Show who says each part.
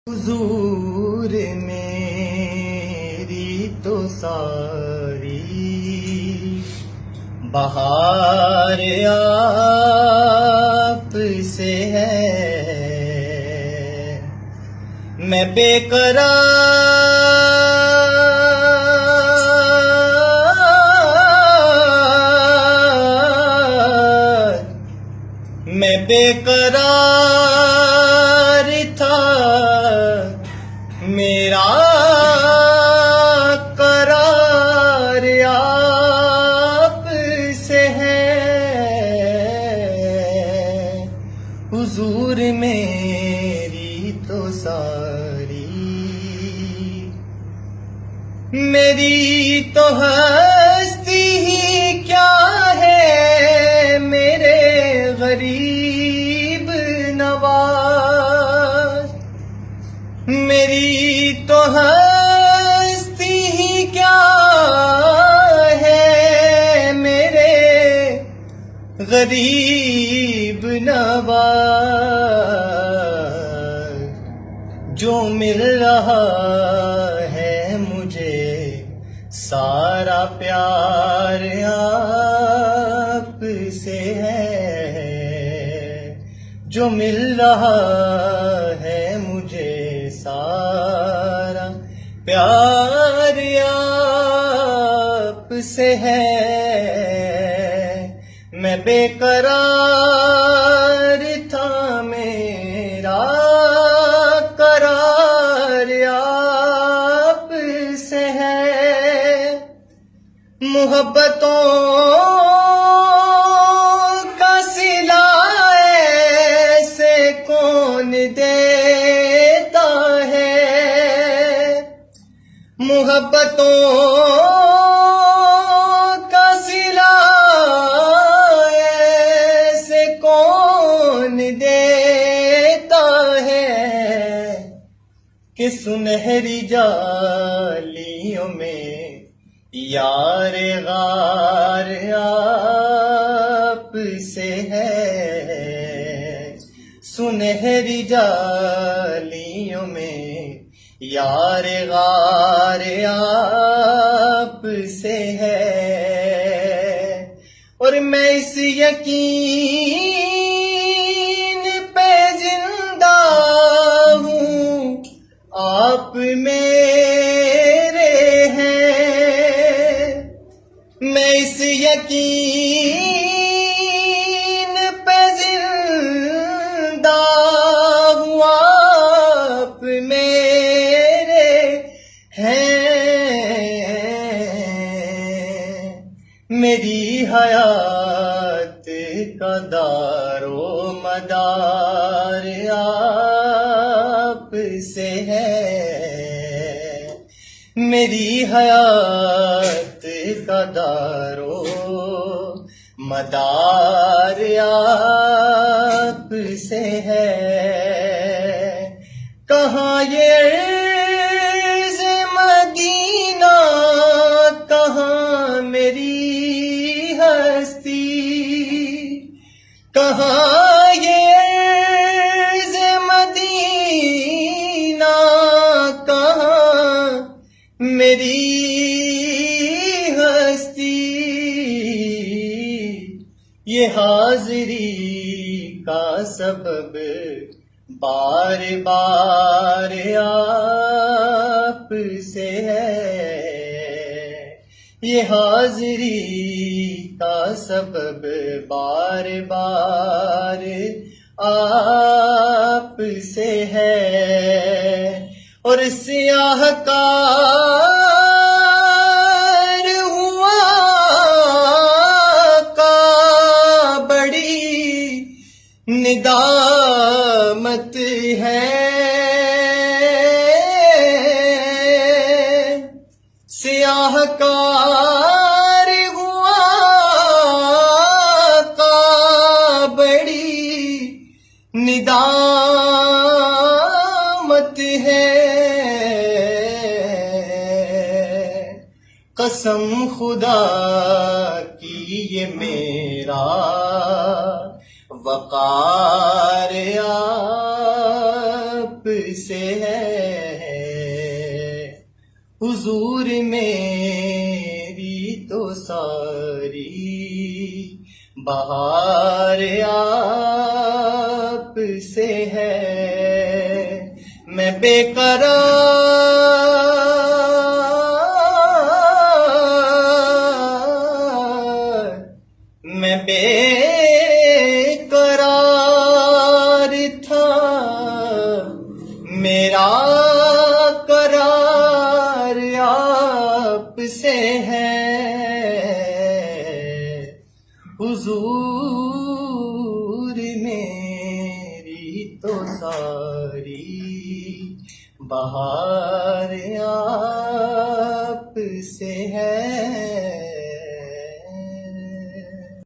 Speaker 1: हुजूर मेरी तो सारी बहार आप से है। मैं बेकरार था, मेरा करार आप से है। हुजूर मेरी तो सारी, मेरी तो हस्ती ही क्या है, मेरे गरीब नवाज। मेरी तो हस्ती ही क्या है, मेरे गरीब नवाज। जो मिल रहा है मुझे सारा प्यार आप से है। जो मिल रहा है मुझे सारा प्यार आप से है। मैं बेकरार था, मेरा करार आप से है। मोहब्बतों का सिला ऐसे कौन देता है। मोहब्बतों का सिला ऐसे कौन देता है, कि सुनहरी जालियों में यार गार आप से है। सुनहरी जालियों में यार गार आप से है। और मैं इस यकीन पे जिंदा हूँ, आप मेरे हैं। मैं इस यकीन पे जिंदा हूँ, आप मेरे हैं। मेरी हयात का दारो मदार आप से है। मेरी हयात का दारो मदार आप से है। कहाँ ये अर्ज़ मदीना, कहाँ मेरी हस्ती। कहाँ ये अर्ज़ मदीना, कहाँ मेरी हस्ती। ये हाज़री का सबब बार बार आप से है। ये हाज़री का सबब बार बार आप से है। और सियाहकार हुआ का बड़ी निदामत है। सियाहकार हुआ का बड़ी निदामत है। कसम खुदा की ये मेरा वकार आप से है, हुजूर मेरी तो सारी बहार आप से है। मैं बेकरार था, मेरा करार आप से है, हुजूर मेरी तो सारी बहार